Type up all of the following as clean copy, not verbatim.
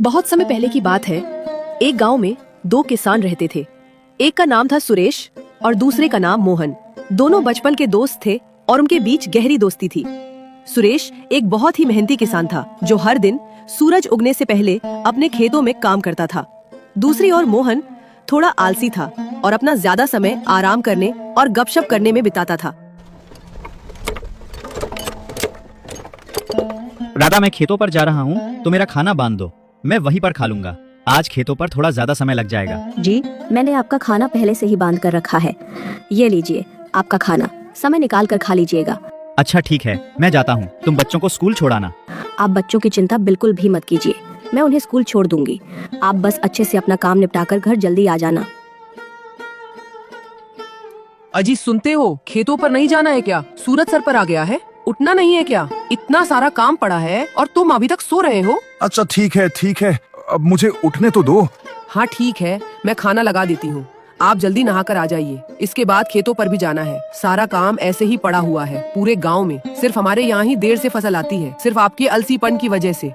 बहुत समय पहले की बात है। एक गांव में दो किसान रहते थे। एक का नाम था सुरेश और दूसरे का नाम मोहन। दोनों बचपन के दोस्त थे और उनके बीच गहरी दोस्ती थी। सुरेश एक बहुत ही मेहनती किसान था जो हर दिन सूरज उगने से पहले अपने खेतों में काम करता था। दूसरी ओर मोहन थोड़ा आलसी था और अपना ज्यादा समय आराम करने और गपशप करने में बिताता था। राधा, मैं खेतों पर जा रहा हूँ तो मेरा खाना बांध दो, मैं वहीं पर खा लूंगा। आज खेतों पर थोड़ा ज्यादा समय लग जाएगा। जी, मैंने आपका खाना पहले से ही बांध कर रखा है। ये लीजिए आपका खाना, समय निकाल कर खा लीजिएगा। अच्छा ठीक है, मैं जाता हूँ। तुम बच्चों को स्कूल छोड़ाना। आप बच्चों की चिंता बिल्कुल भी मत कीजिए, मैं उन्हें स्कूल छोड़ दूंगी। आप बस अच्छे से अपना काम निपटाकर घर जल्दी आ जाना। अजी सुनते हो, खेतों पर नहीं जाना है क्या? सूरज सर पर आ गया है, उठना नहीं है क्या? इतना सारा काम पड़ा है और तुम अभी तक सो रहे हो। अच्छा ठीक है, अब मुझे उठने तो दो। हाँ ठीक है, मैं खाना लगा देती हूँ। आप जल्दी नहाकर आ जाइए, इसके बाद खेतों पर भी जाना है। सारा काम ऐसे ही पड़ा हुआ है पूरे गांव में। सिर्फ हमारे यहाँ ही देर से फसल आती है, सिर्फ आपके अलसीपन की वजह से।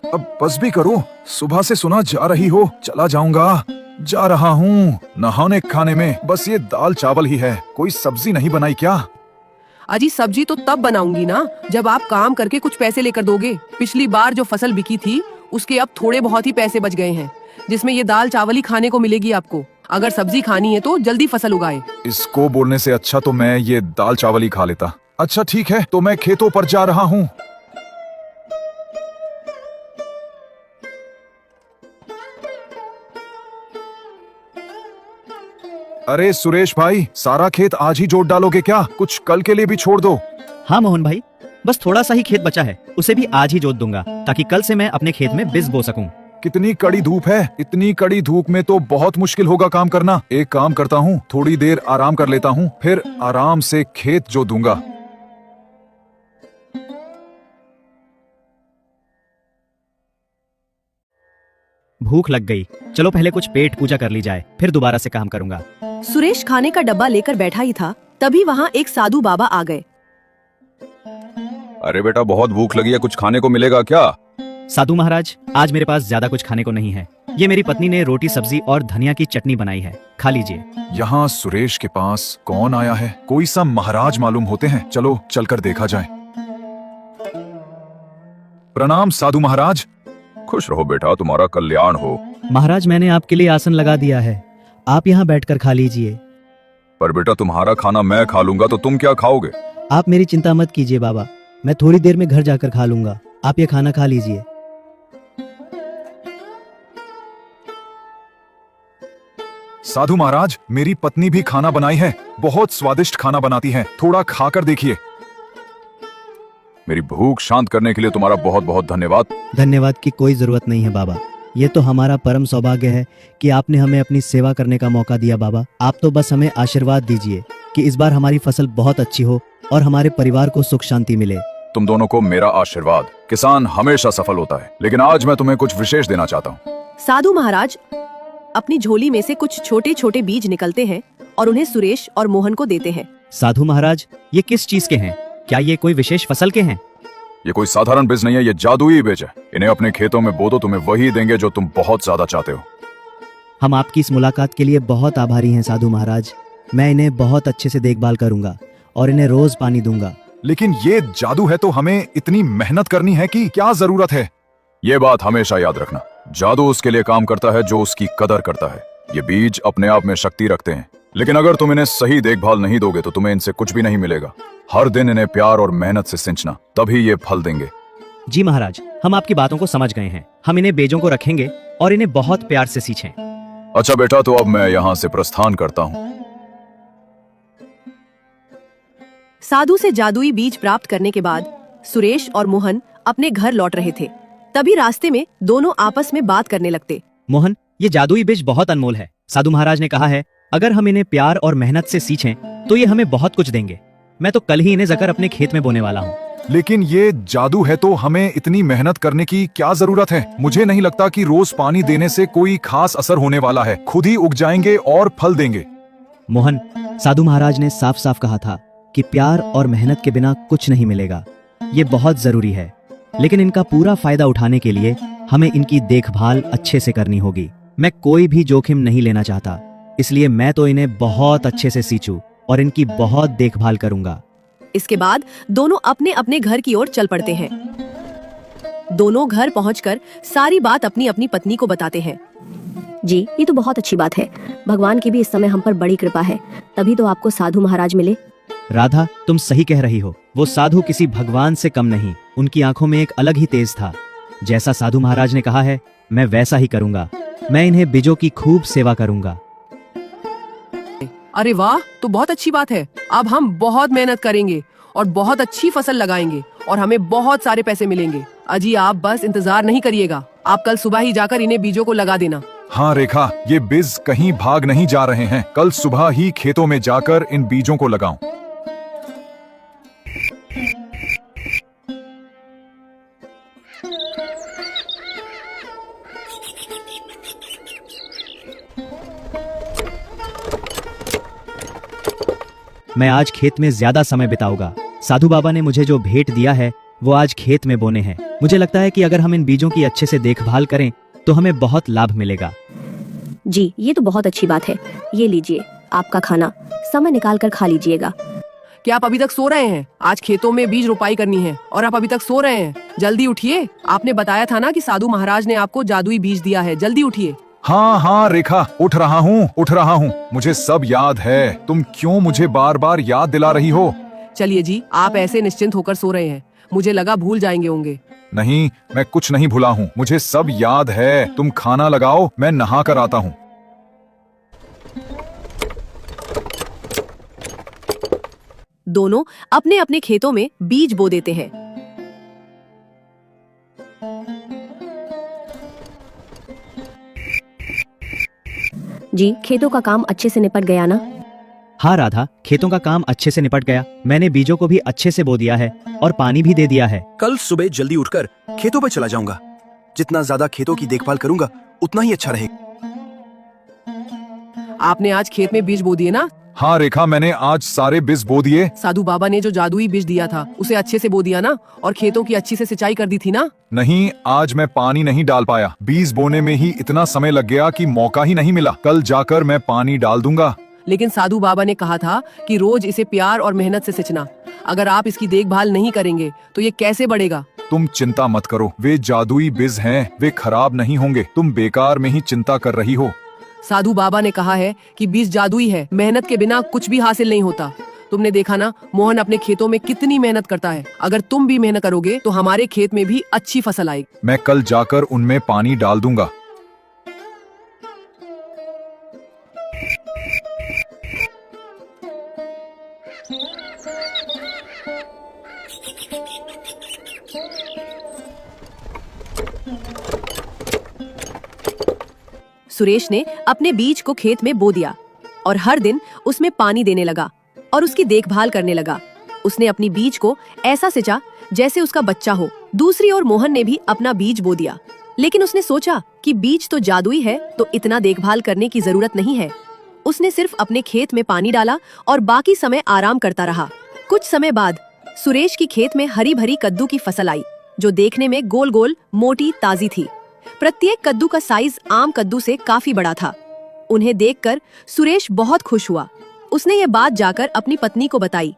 अब बस भी करो, सुबह से सुना जा रही हो। चला जाऊंगा, जा रहा हूँ नहाने खाने में। बस ये दाल चावल ही है, कोई सब्जी नहीं बनाई क्या? अजी सब्जी तो तब बनाऊंगी ना जब आप काम करके कुछ पैसे लेकर दोगे। पिछली बार जो फसल बिकी थी उसके अब थोड़े बहुत ही पैसे बच गए हैं, जिसमें ये दाल चावल ही खाने को मिलेगी आपको। अगर सब्जी खानी है तो जल्दी फसल उगाए। इसको बोलने से अच्छा तो मैं ये दाल चावल ही खा लेता। अच्छा ठीक है, तो मैं खेतों पर जा रहा हूँ। अरे सुरेश भाई, सारा खेत आज ही जोत डालोगे क्या? कुछ कल के लिए भी छोड़ दो। हाँ मोहन भाई, बस थोड़ा सा ही खेत बचा है, उसे भी आज ही जोत दूंगा ताकि कल से मैं अपने खेत में बीज बो सकूं। कितनी कड़ी धूप है, इतनी कड़ी धूप में तो बहुत मुश्किल होगा काम करना। एक काम करता हूँ, थोड़ी देर आराम कर लेता हूँ, फिर आराम से खेत जोत दूंगा। भूख लग गई, चलो पहले कुछ पेट पूजा कर ली जाए, फिर दोबारा से काम करूंगा। सुरेश खाने का डब्बा लेकर बैठा ही था, तभी वहाँ एक साधु बाबा आ गए। अरे बेटा, बहुत भूख लगी है, कुछ खाने को मिलेगा क्या? साधु महाराज, आज मेरे पास ज्यादा कुछ खाने को नहीं है। ये मेरी पत्नी ने रोटी सब्जी और धनिया की चटनी बनाई है, खा लीजिए। यहाँ सुरेश के पास कौन आया है? कोई सा महाराज मालूम होते हैं। चलो चलकर देखा जाए। प्रणाम साधु महाराज। खुश रहो बेटा, तुम्हारा कल्याण हो। महाराज, मैंने आपके लिए आसन लगा दिया है, आप यहाँ बैठकर खा लीजिए। पर बेटा, तुम्हारा खाना मैं खा लूंगा तो तुम क्या खाओगे? आप मेरी चिंता मत कीजिए बाबा, मैं थोड़ी देर में घर जाकर खा लूंगा। आप ये खाना खा लीजिए। साधु महाराज, मेरी पत्नी भी खाना बनाई है, बहुत स्वादिष्ट खाना बनाती है, थोड़ा खाकर देखिए। मेरी भूख शांत करने के लिए तुम्हारा बहुत बहुत धन्यवाद। धन्यवाद की कोई जरूरत नहीं है बाबा, ये तो हमारा परम सौभाग्य है कि आपने हमें अपनी सेवा करने का मौका दिया। बाबा, आप तो बस हमें आशीर्वाद दीजिए कि इस बार हमारी फसल बहुत अच्छी हो और हमारे परिवार को सुख शांति मिले। तुम दोनों को मेरा आशीर्वाद। किसान हमेशा सफल होता है, लेकिन आज मैं तुम्हें कुछ विशेष देना चाहता हूँ। साधु महाराज अपनी झोली में से कुछ छोटे छोटे बीज निकलते हैं और उन्हें सुरेश और मोहन को देते हैं। साधु महाराज, ये किस चीज के हैं? क्या ये कोई विशेष फसल के हैं? ये कोई साधारण बीज नहीं है, ये जादुई बीज है। इन्हें अपने खेतों में बो दो, तुम्हें वही देंगे जो तुम बहुत ज्यादा चाहते हो। हम आपकी इस मुलाकात के लिए बहुत आभारी हैं साधु महाराज। मैं इन्हें बहुत अच्छे से देखभाल करूंगा और इन्हें रोज पानी दूंगा। लेकिन ये जादू है तो हमें इतनी मेहनत करनी है कि क्या जरूरत है? ये बात हमेशा याद रखना, जादू उसके लिए काम करता है जो उसकी कदर करता है। ये बीज अपने आप में शक्ति रखते हैं, लेकिन अगर तुम इन्हें सही देखभाल नहीं दोगे तो तुम्हें इनसे कुछ भी नहीं मिलेगा। हर दिन इन्हें प्यार और मेहनत से सिंचना, तभी ये फल देंगे। जी महाराज, हम आपकी बातों को समझ गए हैं। हम इन्हें बीजों को रखेंगे और इन्हें बहुत प्यार से सींचें। अच्छा बेटा, तो अब मैं यहाँ से प्रस्थान करता हूँ। साधु से जादुई बीज प्राप्त करने के बाद सुरेश और मोहन अपने घर लौट रहे थे। तभी रास्ते में दोनों आपस में बात करने लगते। मोहन, ये जादुई बीज बहुत अनमोल है। साधु महाराज ने कहा है अगर हम इन्हें प्यार और मेहनत से सींचें तो ये हमें बहुत कुछ देंगे। मैं तो कल ही इन्हें जाकर अपने खेत में बोने वाला हूँ। लेकिन ये जादू है तो हमें इतनी मेहनत करने की क्या जरूरत है? मुझे नहीं लगता कि रोज पानी देने से कोई खास असर होने वाला है, खुद ही उग जाएंगे और फल देंगे। मोहन, साधु महाराज ने साफ साफ कहा था कि प्यार और मेहनत के बिना कुछ नहीं मिलेगा। ये बहुत जरूरी है। लेकिन इनका पूरा फायदा उठाने के लिए हमें इनकी देखभाल अच्छे से करनी होगी। मैं कोई भी जोखिम नहीं लेना चाहता, इसलिए मैं तो इन्हें बहुत अच्छे से सींचूं और इनकी बहुत देखभाल करूंगा। इसके बाद दोनों अपने अपने घर की ओर चल पड़ते हैं। दोनों घर पहुंचकर सारी बात अपनी अपनी पत्नी को बताते हैं। जी, ये तो बहुत अच्छी बात है। भगवान की भी इस समय हम पर बड़ी कृपा है, तभी तो आपको साधु महाराज मिले। राधा, तुम सही कह रही हो। वो साधु किसी भगवान से कम नहीं। उनकी आंखों में एक अलग ही तेज था। जैसा साधु महाराज ने कहा है, मैं वैसा ही करूंगा। मैं इन्हें बीजों की खूब सेवा करूंगा। अरे वाह, तो बहुत अच्छी बात है। अब हम बहुत मेहनत करेंगे और बहुत अच्छी फसल लगाएंगे और हमें बहुत सारे पैसे मिलेंगे। अजी, आप बस इंतजार नहीं करिएगा, आप कल सुबह ही जाकर इन्हें बीजों को लगा देना। हाँ रेखा, ये बीज कहीं भाग नहीं जा रहे हैं। कल सुबह ही खेतों में जाकर इन बीजों को लगाऊं। मैं आज खेत में ज्यादा समय बिताऊंगा। साधु बाबा ने मुझे जो भेंट दिया है वो आज खेत में बोने हैं। मुझे लगता है कि अगर हम इन बीजों की अच्छे से देखभाल करें तो हमें बहुत लाभ मिलेगा। जी, ये तो बहुत अच्छी बात है। ये लीजिए आपका खाना, समय निकाल कर खा लीजिएगा। क्या आप अभी तक सो रहे हैं? आज खेतों में बीज रोपाई करनी है और आप अभी तक सो रहे हैं। जल्दी उठिए, आपने बताया था ना कि साधु महाराज ने आपको जादुई बीज दिया है। जल्दी उठिए। हाँ हाँ रेखा, उठ रहा हूँ। मुझे सब याद है। तुम क्यों मुझे बार बार याद दिला रही हो? चलिए जी, आप ऐसे निश्चिंत होकर सो रहे हैं, मुझे लगा भूल जाएंगे होंगे। नहीं, मैं कुछ नहीं भूला हूँ। मुझे सब याद है। तुम खाना लगाओ, मैं नहा कर आता हूँ। दोनों अपने अपने खेतों में बीज बो देते हैं। जी, खेतों का काम अच्छे से निपट गया ना? हाँ राधा, खेतों का काम अच्छे से निपट गया। मैंने बीजों को भी अच्छे से बो दिया है और पानी भी दे दिया है। कल सुबह जल्दी उठकर खेतों पर चला जाऊंगा। जितना ज्यादा खेतों की देखभाल करूंगा उतना ही अच्छा रहेगा। आपने आज खेत में बीज बो दिए ना? हाँ रेखा, मैंने आज सारे बीज बो दिए। साधु बाबा ने जो जादुई बीज दिया था उसे अच्छे से बो दिया ना, और खेतों की अच्छी से सिंचाई कर दी थी ना? नहीं, आज मैं पानी नहीं डाल पाया। बीज बोने में ही इतना समय लग गया कि मौका ही नहीं मिला। कल जाकर मैं पानी डाल दूंगा। लेकिन साधु बाबा ने कहा था कि रोज इसे प्यार और मेहनत से सिंचना। अगर आप इसकी देखभाल नहीं करेंगे तो ये कैसे बढ़ेगा? तुम चिंता मत करो, वे जादुई बीज हैं, वे खराब नहीं होंगे। तुम बेकार में ही चिंता कर रही हो। साधु बाबा ने कहा है कि बीज जादुई है, मेहनत के बिना कुछ भी हासिल नहीं होता। तुमने देखा ना, मोहन अपने खेतों में कितनी मेहनत करता है। अगर तुम भी मेहनत करोगे तो हमारे खेत में भी अच्छी फसल आएगी। मैं कल जाकर उनमें पानी डाल दूंगा। सुरेश ने अपने बीज को खेत में बो दिया और हर दिन उसमें पानी देने लगा और उसकी देखभाल करने लगा। उसने अपनी बीज को ऐसा सिंचा जैसे उसका बच्चा हो। दूसरी ओर मोहन ने भी अपना बीज बो दिया, लेकिन उसने सोचा कि बीज तो जादुई है तो इतना देखभाल करने की जरूरत नहीं है। उसने सिर्फ अपने खेत में पानी डाला और बाकी समय आराम करता रहा। कुछ समय बाद सुरेश की खेत में हरी भरी कद्दू की फसल आई, जो देखने में गोल गोल, मोटी, ताजी थी। प्रत्येक कद्दू का साइज आम कद्दू से काफी बड़ा था। उन्हें देखकर सुरेश बहुत खुश हुआ। उसने ये बात जाकर अपनी पत्नी को बताई।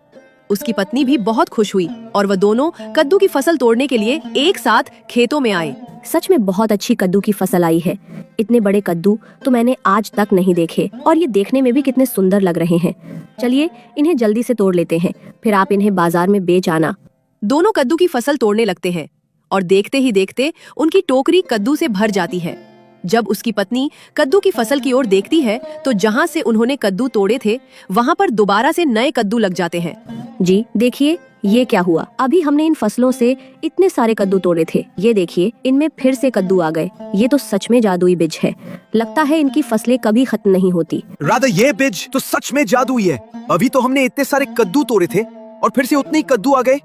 उसकी पत्नी भी बहुत खुश हुई और वह दोनों कद्दू की फसल तोड़ने के लिए एक साथ खेतों में आए। सच में बहुत अच्छी कद्दू की फसल आई है। इतने बड़े कद्दू तो मैंने आज तक नहीं देखे और ये देखने में भी कितने सुंदर लग रहे हैं। चलिए इन्हें जल्दी से तोड़ लेते हैं, फिर आप इन्हें बाजार में बेच आना। दोनों कद्दू की फसल तोड़ने लगते हैं और देखते ही देखते उनकी टोकरी कद्दू से भर जाती है। जब उसकी पत्नी कद्दू की फसल की ओर देखती है तो जहाँ से उन्होंने कद्दू तोड़े थे वहाँ पर दोबारा से नए कद्दू लग जाते हैं। जी देखिए, ये क्या हुआ? अभी हमने इन फसलों से इतने सारे कद्दू तोड़े थे, ये देखिए इनमें फिर से कद्दू आ गए। ये तो सच में जादुई बीज है। लगता है इनकी फसलें कभी खत्म नहीं होती। राधा, ये बीज तो सच में जादुई है। अभी तो हमने इतने सारे कद्दू तोड़े थे और फिर से उतने ही कद्दू आ गए।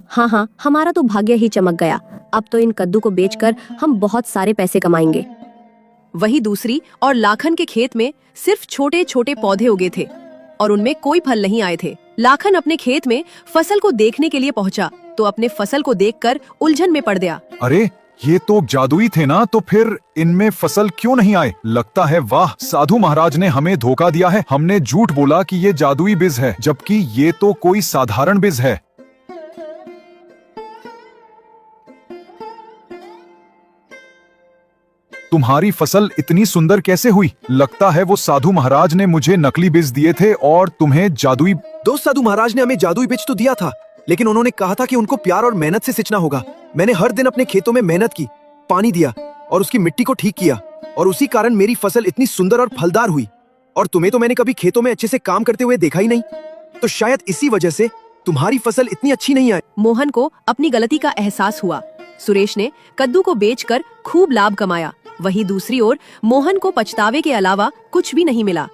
हाँ हाँ, हमारा तो भाग्य ही चमक गया। अब तो इन कद्दू को बेचकर हम बहुत सारे पैसे कमाएंगे। वही दूसरी और लाखन के खेत में सिर्फ छोटे छोटे पौधे उगे थे और उनमें कोई फल नहीं आए थे। लाखन अपने खेत में फसल को देखने के लिए पहुंचा तो अपने फसल को देखकर उलझन में पड़ गया। अरे ये तो जादुई थे ना, तो फिर इनमें फसल क्यों नहीं आए? लगता है वाह, साधु महाराज ने हमें धोखा दिया है। हमने झूठ बोला कि ये जादुई बीज है, जबकि ये तो कोई साधारण बीज है। तुम्हारी फसल इतनी सुंदर कैसे हुई? लगता है वो साधु महाराज ने मुझे नकली बीज दिए थे और तुम्हें जादुई। दोस्त, साधु महाराज ने हमें जादुई बीज तो दिया था, लेकिन उन्होंने कहा था कि उनको प्यार और मेहनत से सिंचना होगा। मैंने हर दिन अपने खेतों में मेहनत की, पानी दिया और उसकी मिट्टी को ठीक किया, और उसी कारण मेरी फसल इतनी सुंदर और फलदार हुई। और तुम्हें तो मैंने कभी खेतों में अच्छे से काम करते हुए देखा ही नहीं, तो शायद इसी वजह से तुम्हारी फसल इतनी अच्छी नहीं आई। मोहन को अपनी गलती का एहसास हुआ। सुरेश ने कद्दू को बेचकर खूब लाभ कमाया। वहीं दूसरी ओर मोहन को पछतावे के अलावा कुछ भी नहीं मिला।